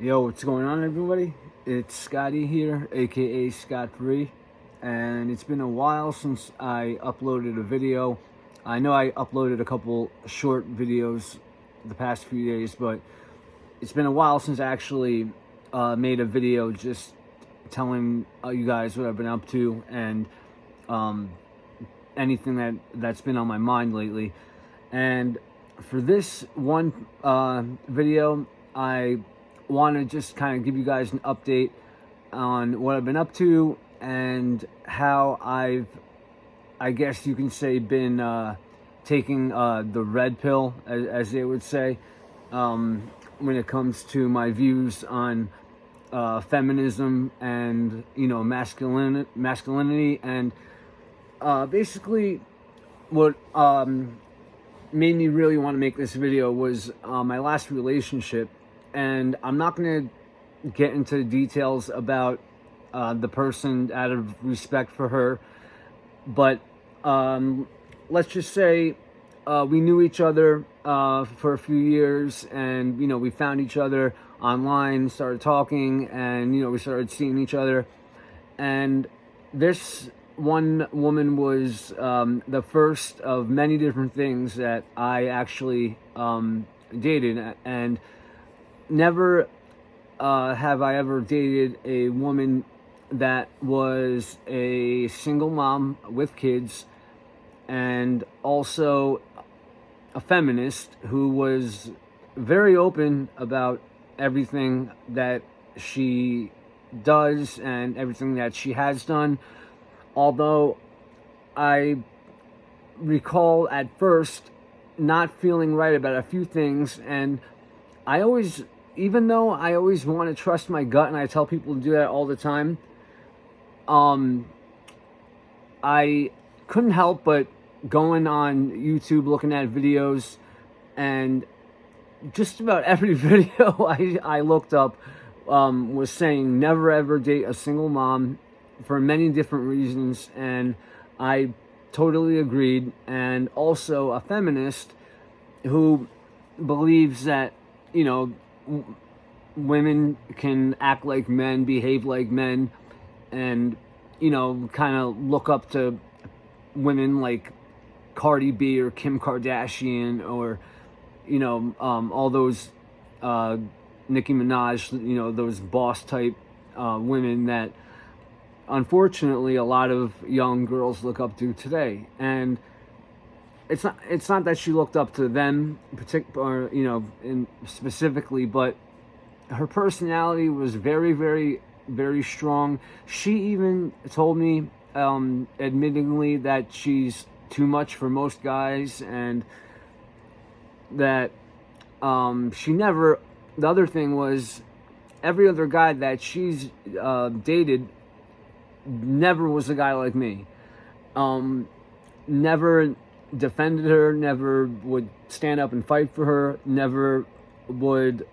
Yo, what's going on, everybody? It's Scotty here, aka Scott3, and it's been a while since I uploaded a video. I know I uploaded a couple short videos the past few days, but it's been a while since I actually made a video just telling you guys what I've been up to and anything that's been on my mind lately. And for this one video, I want to just kind of give you guys an update on what I've been up to and how I guess you can say, been taking the red pill, as they would say, when it comes to my views on feminism and, masculinity. And basically what made me really want to make this video was my last relationship. And I'm not going to get into the details about the person out of respect for her. But let's just say we knew each other for a few years. And, we found each other online, started talking, and, we started seeing each other. And this one woman was the first of many different things that I actually dated. And never have I ever dated a woman that was a single mom with kids and also a feminist who was very open about everything that she does and everything that she has done. Although I recall at first not feeling right about a few things, and even though I always want to trust my gut, and I tell people to do that all the time, I couldn't help but going on YouTube, looking at videos, and just about every video I looked up was saying never ever date a single mom for many different reasons, and I totally agreed. And also a feminist who believes that, women can act like men, behave like men, and, kind of look up to women like Cardi B or Kim Kardashian or, all those Nicki Minaj, those boss type women that unfortunately a lot of young girls look up to today. And it's not that she looked up to them specifically, but her personality was very, very, very strong. She even told me, admittingly, that she's too much for most guys, and that she never. The other thing was, every other guy that she's dated never was a guy like me. Never defended her, never would stand up and fight for her, never would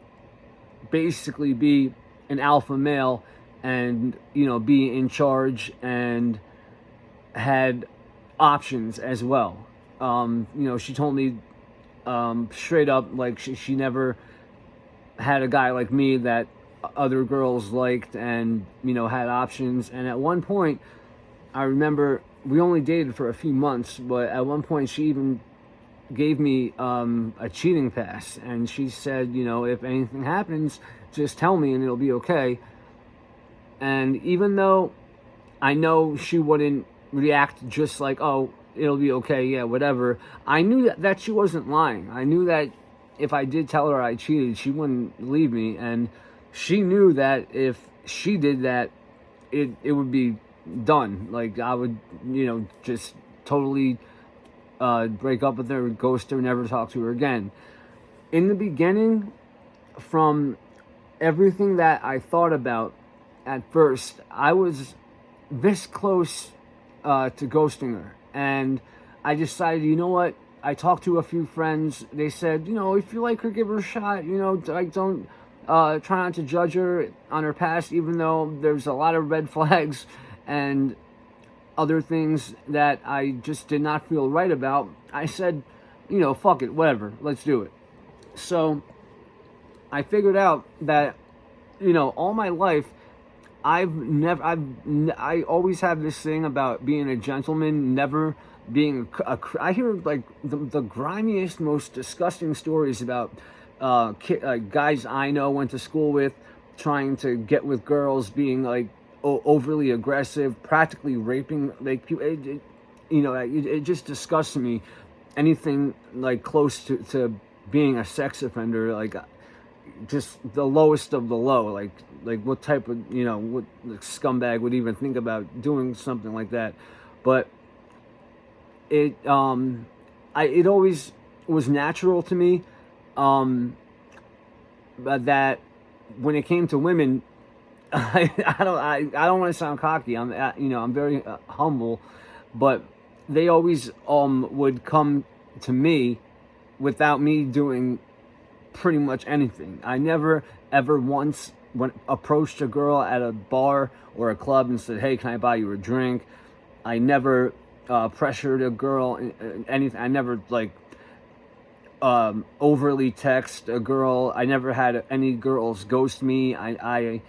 basically be an alpha male and, be in charge, and had options as well. She told me straight up, like, she never had a guy like me that other girls liked and, had options. And at one point, I remember, we only dated for a few months, but at one point she even gave me a cheating pass, and she said, if anything happens, just tell me and it'll be okay. And even though I know she wouldn't react just like, oh, it'll be okay, yeah, whatever, I knew that she wasn't lying. I knew that if I did tell her I cheated, she wouldn't leave me. And she knew that if she did that, it would be done. Like, I would, just totally break up with her, ghost her, never talk to her again. In the beginning, from everything that I thought about at first, I was this close to ghosting her. And I decided, you know what? I talked to a few friends. They said, if you like her, give her a shot. Like, don't try not to judge her on her past, even though there's a lot of red flags and other things that I just did not feel right about. I said, fuck it, whatever, let's do it. So I figured out that all my life, I always have this thing about being a gentleman, never being I hear like the grimiest, most disgusting stories about guys I know, went to school with, trying to get with girls, being like overly aggressive, practically raping like people. It just disgusts me. Anything like close to being a sex offender, like just the lowest of the low. Like what type of what scumbag would even think about doing something like that? But it it always was natural to me, but that when it came to women, I don't want to sound cocky. I'm very humble, but they always would come to me without me doing pretty much anything. I never ever once approached a girl at a bar or a club and said, "Hey, can I buy you a drink?" I never pressured a girl in anything. I never overly text a girl. I never had any girls ghost me. I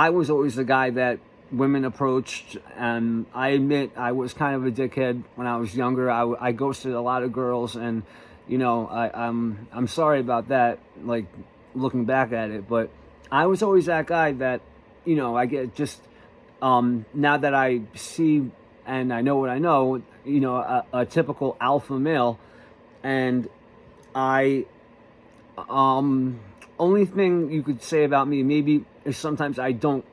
was always the guy that women approached, and I admit I was kind of a dickhead when I was younger. I ghosted a lot of girls, and I'm sorry about that, like looking back at it, but I was always that guy that I get just now that I see and I know what I know, a typical alpha male. And I only thing you could say about me maybe is sometimes I don't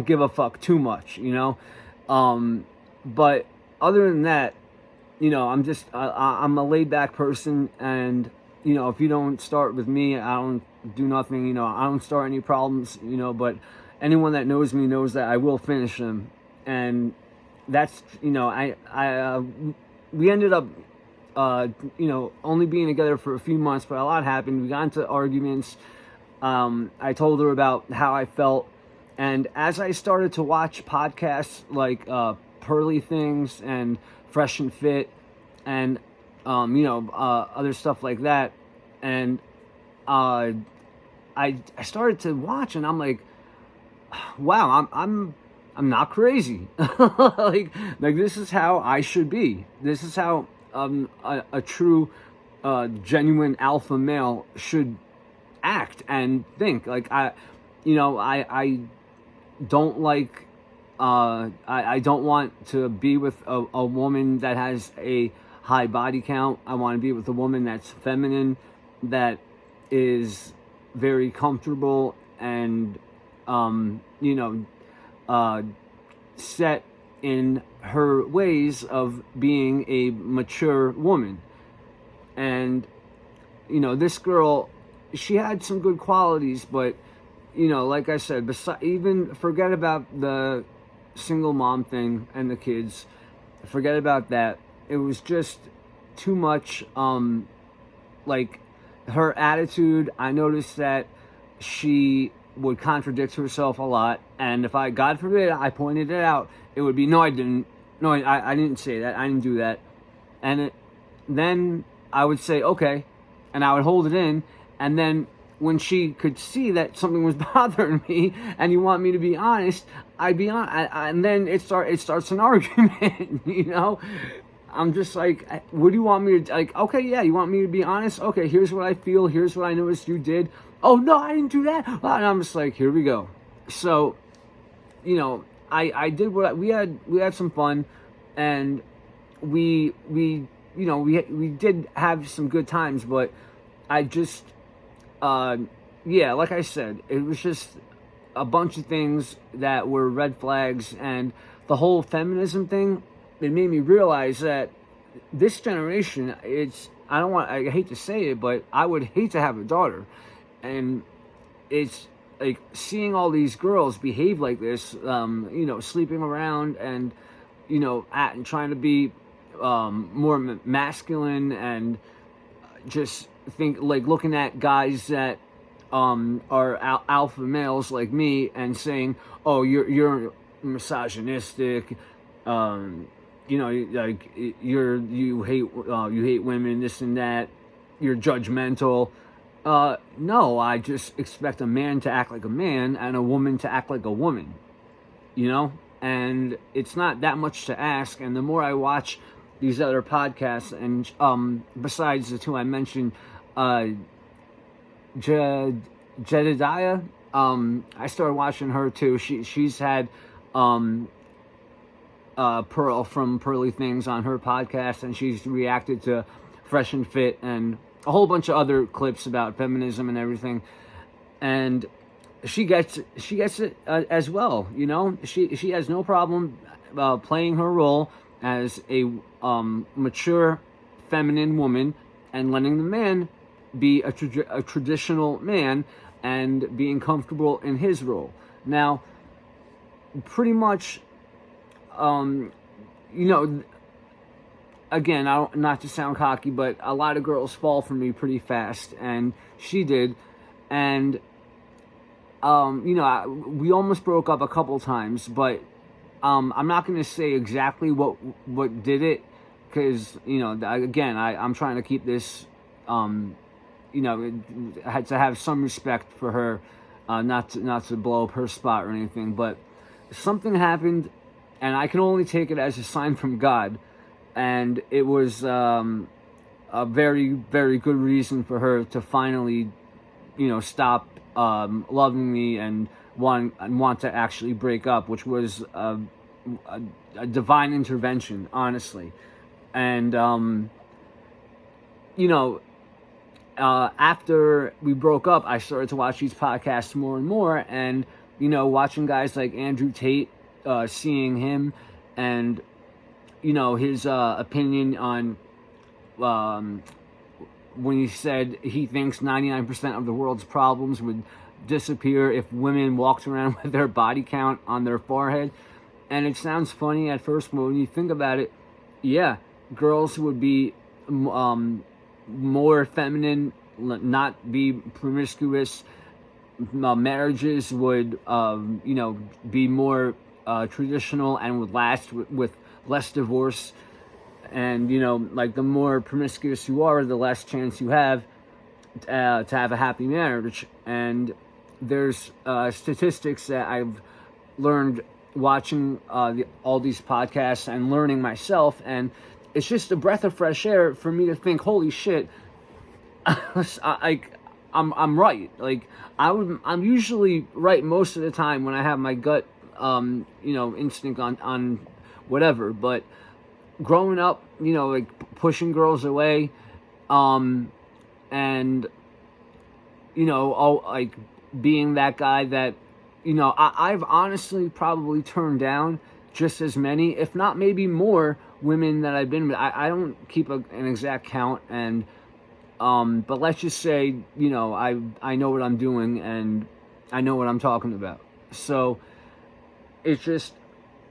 give a fuck too much, but other than that, I'm a laid back person, and if you don't start with me, I don't do nothing. I don't start any problems, but anyone that knows me knows that I will finish them. And that's we ended up only being together for a few months, but a lot happened. We got into arguments. I told her about how I felt, and as I started to watch podcasts like Pearly Things and Fresh and Fit and other stuff like that, and I started to watch, and I'm like, wow, I'm not crazy. like this is how I should be. This is how a true genuine alpha male should act and think. Like I don't like I don't want to be with a woman that has a high body count. I want to be with a woman that's feminine, that is very comfortable and set in her ways of being a mature woman. And this girl, she had some good qualities, but like I said, even forget about the single mom thing and the kids, forget about that. It was just too much. Like her attitude, I noticed that she would contradict herself a lot, and if I, God forbid, I pointed it out, it would be, no, I didn't. No, I didn't say that. I didn't do that. And then I would say, okay, and I would hold it in, and then when she could see that something was bothering me and you want me to be honest, I'd be honest, and then it starts an argument. I'm just like, what do you want me to, like, okay, yeah, you want me to be honest? Okay, here's what I feel, here's what I noticed you did. Oh, no, I didn't do that. And I'm just like, here we go. So, I did what we had some fun, and we did have some good times, but I just, like I said, it was just a bunch of things that were red flags, and the whole feminism thing, it made me realize that this generation, I hate to say it, but I would hate to have a daughter. And it's like seeing all these girls behave like this, sleeping around and, and trying to be more masculine, and just think like looking at guys that are alpha males like me and saying, oh, you're misogynistic, like you hate women, this and that, you're judgmental. No, I just expect a man to act like a man and a woman to act like a woman, you know? And it's not that much to ask. And the more I watch these other podcasts, and besides the two I mentioned, Jedediah, I started watching her too. She's had Pearl from Pearly Things on her podcast, and she's reacted to Fresh and Fit and a whole bunch of other clips about feminism and everything. And she gets it as well. You know, she has no problem playing her role as a mature feminine woman and letting the man be a traditional man and being comfortable in his role. Now, pretty much, you know, again, not to sound cocky, but a lot of girls fall for me pretty fast, and she did. And you know, we almost broke up a couple times, but I'm not going to say exactly what did it, because, you know, again, I'm trying to keep this, you know, I had to have some respect for her, not to blow up her spot or anything, but something happened, and I can only take it as a sign from God, and it was a very, very good reason for her to finally, you know, stop loving me and want to actually break up, which was a divine intervention, honestly. And you know, after we broke up, I started to watch these podcasts more and more, and, you know, watching guys like Andrew Tate, seeing him, and, you know, his opinion on when he said he thinks 99% of the world's problems would disappear if women walked around with their body count on their forehead. And it sounds funny at first, but when you think about it, yeah, girls would be more feminine, not be promiscuous. Marriages would, you know, be more traditional and would last with less divorce. And, you know, like, the more promiscuous you are, the less chance you have to have a happy marriage. And there's statistics that I've learned watching all these podcasts and learning myself, and it's just a breath of fresh air for me to think, holy shit, I'm right. Like, I'm usually right most of the time when I have my gut, you know, instinct on whatever. But growing up, you know, like, pushing girls away, and, you know, all, like, being that guy that, you know, I've honestly probably turned down just as many, if not maybe more, women that I've been with. I don't keep an exact count, and but let's just say, you know, I know what I'm doing, and I know what I'm talking about. So it's just,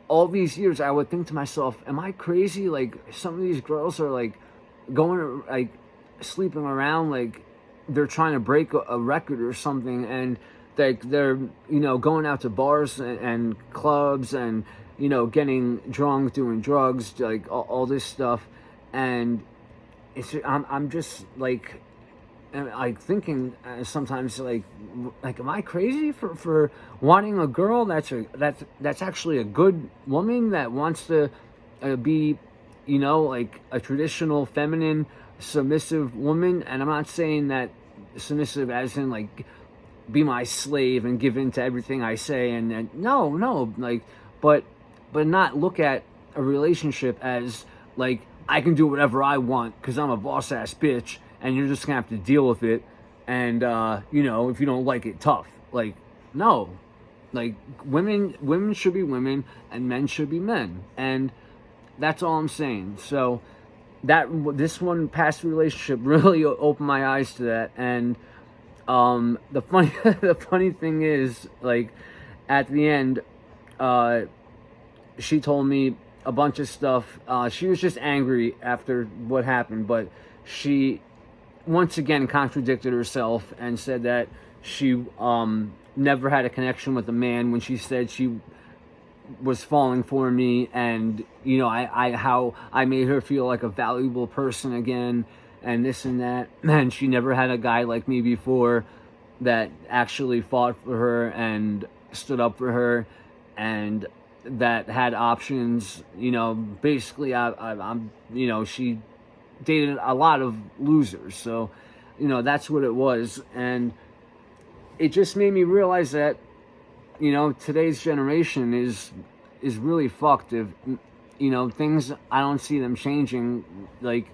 all these years I would think to myself, am I crazy? Like, some of these girls are like going, like, sleeping around like they're trying to break a record or something, and they're you know, going out to bars and clubs, and, you know, getting drunk, doing drugs, like all this stuff. And it's, I'm just like thinking sometimes, like, am I crazy for wanting a girl that's actually a good woman that wants to be, you know, like, a traditional feminine submissive woman. And I'm not saying that submissive as in, like, be my slave and give in to everything I say, and no, like, but not look at a relationship as, like, I can do whatever I want because I'm a boss ass bitch, and you're just gonna have to deal with it, and you know, if you don't like it, tough. Like, no, like, women should be women and men should be men, and that's all I'm saying. So this one past relationship really opened my eyes to that. And the funny thing is, like, at the end, she told me a bunch of stuff. She was just angry after what happened, but she once again contradicted herself and said that she never had a connection with a man when she said she was falling for me, and, you know, how I made her feel like a valuable person again, and this and that, and she never had a guy like me before that actually fought for her and stood up for her, and that had options. Basically, I'm she dated a lot of losers, so that's what it was. And it just made me realize that today's generation is really fucked. If things, I don't see them changing. Like,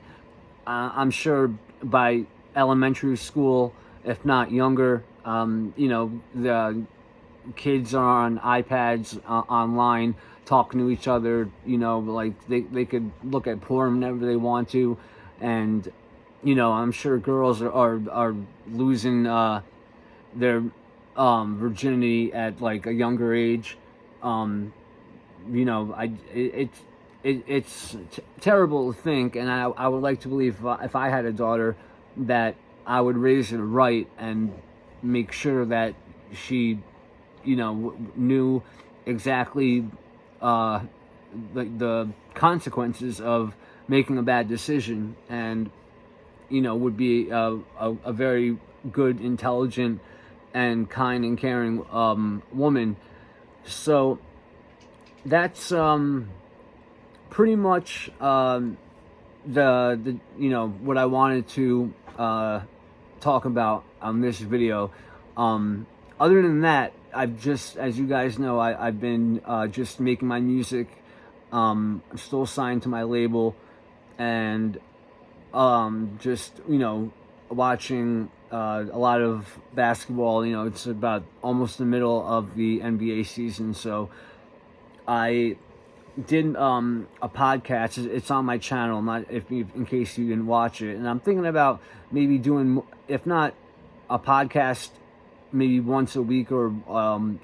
I'm sure by elementary school, if not younger, the kids are on iPads online talking to each other. Like they could look at porn whenever they want to, and I'm sure girls are losing their virginity at like a younger age. It's terrible to think, and I would like to believe if I had a daughter that I would raise her right and make sure that she knew exactly the consequences of making a bad decision, and would be a very good, intelligent, and kind and caring woman. So that's pretty much the what I wanted to talk about on this video. Other than that, I've just, as you guys know, I've been just making my music. I'm still signed to my label, and just watching a lot of basketball. It's about almost the middle of the NBA season, so I did a podcast. It's on my channel, in case you didn't watch it, and I'm thinking about maybe doing, if not a podcast, maybe once a week or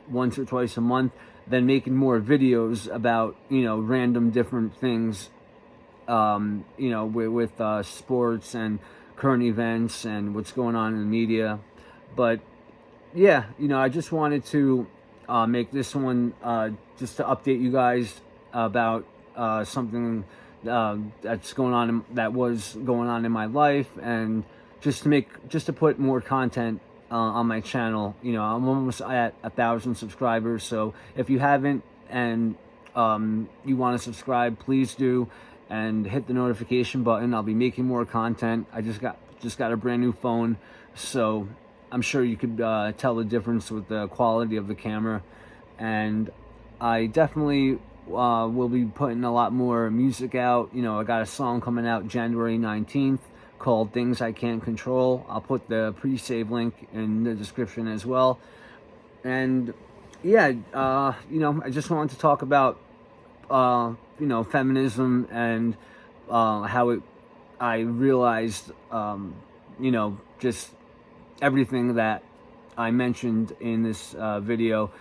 once or twice a month, then making more videos about random different things, with sports and current events and what's going on in the media. But yeah, I just wanted to make this one just to update you guys about something that's going on, that was going on in my life, and just to put more content on my channel. I'm almost at 1,000 subscribers, so if you haven't and you want to subscribe, please do, and hit the notification button. I'll be making more content. I just got a brand new phone, so I'm sure you could tell the difference with the quality of the camera, and I definitely will be putting a lot more music out. I got a song coming out January 19th called Things I Can't Control. I'll put the pre-save link in the description as well. And yeah, I just wanted to talk about feminism and how I realized just everything that I mentioned in this video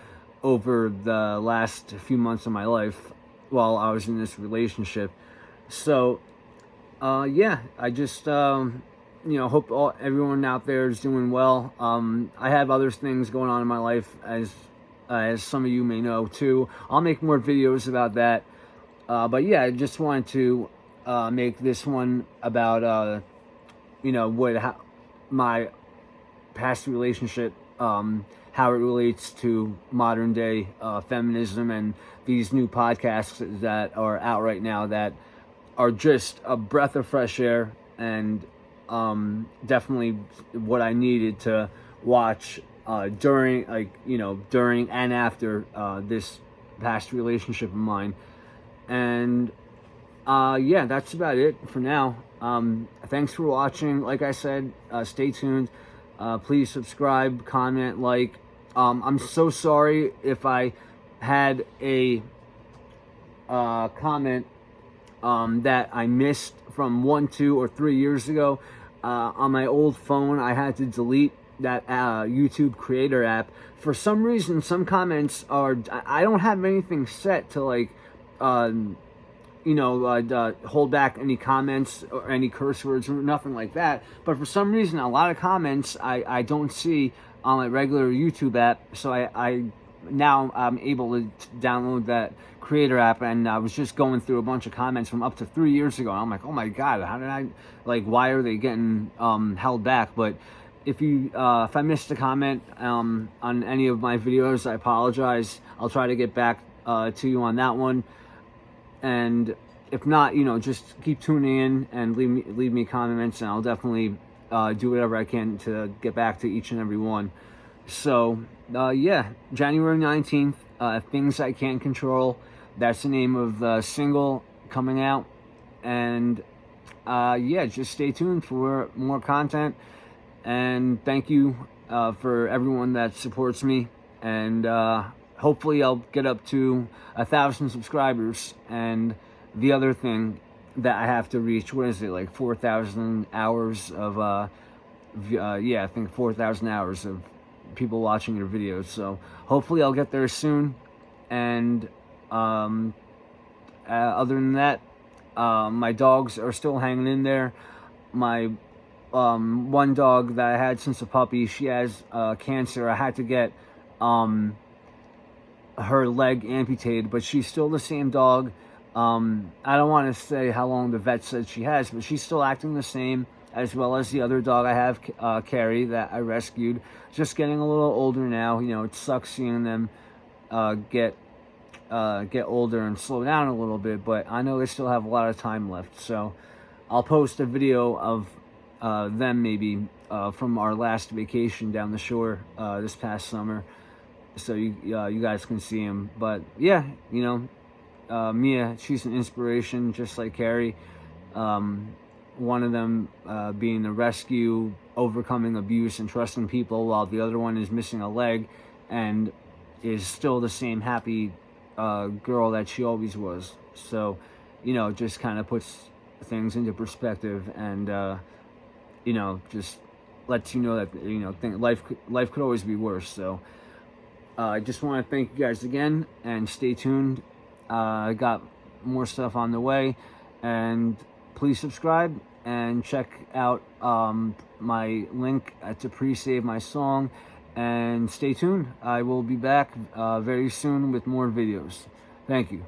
over the last few months of my life while I was in this relationship. So yeah, I just hope everyone out there is doing well. I have other things going on in my life, as some of you may know too. I'll make more videos about that, but yeah, I just wanted to make this one about my past relationship, how it relates to modern day feminism, and these new podcasts that are out right now that are just a breath of fresh air, and definitely what I needed to watch during and after this past relationship of mine. And yeah, that's about it for now. Thanks for watching. Like I said, stay tuned. Please subscribe, comment, like. I'm so sorry if I had a comment that I missed from 1, 2, or 3 years ago. On my old phone, I had to delete that YouTube creator app. For some reason, some comments are, I don't have anything set to like hold back any comments or any curse words or nothing like that. But for some reason, a lot of comments I don't see on my regular YouTube app. So I now I'm able to download that creator app, and I was just going through a bunch of comments from up to 3 years ago. I'm like, oh my god, how did I, like, why are they getting held back? But if I missed a comment on any of my videos, I apologize. I'll try to get back to you on that one. And if not, just keep tuning in and leave me comments, and I'll definitely do whatever I can to get back to each and every one. So yeah, January 19th, Things I Can't Control. That's the name of the single coming out. And yeah, just stay tuned for more content. And thank you for everyone that supports me. And hopefully I'll get up to 1,000 subscribers. And the other thing that I have to reach, what is it, like 4,000 hours of, yeah, I think 4,000 hours of people watching your videos. So hopefully I'll get there soon. And other than that, my dogs are still hanging in there. My one dog that I had since a puppy, she has cancer. I had to get her leg amputated, but she's still the same dog. I don't want to say how long the vet said she has, but she's still acting the same, as well as the other dog I have, Carrie, that I rescued. Just getting a little older now. It sucks seeing them get older and slow down a little bit, but I know they still have a lot of time left. So I'll post a video of them maybe from our last vacation down the shore this past summer, so you guys can see them. But yeah, Mia, she's an inspiration, just like Carrie. One of them being the rescue, overcoming abuse and trusting people, while the other one is missing a leg and is still the same happy girl that she always was. So, just kind of puts things into perspective, and just lets you know that life could always be worse. So I just want to thank you guys again, and stay tuned. I got more stuff on the way, and please subscribe and check out my link to pre-save my song, and stay tuned. I will be back very soon with more videos. Thank you.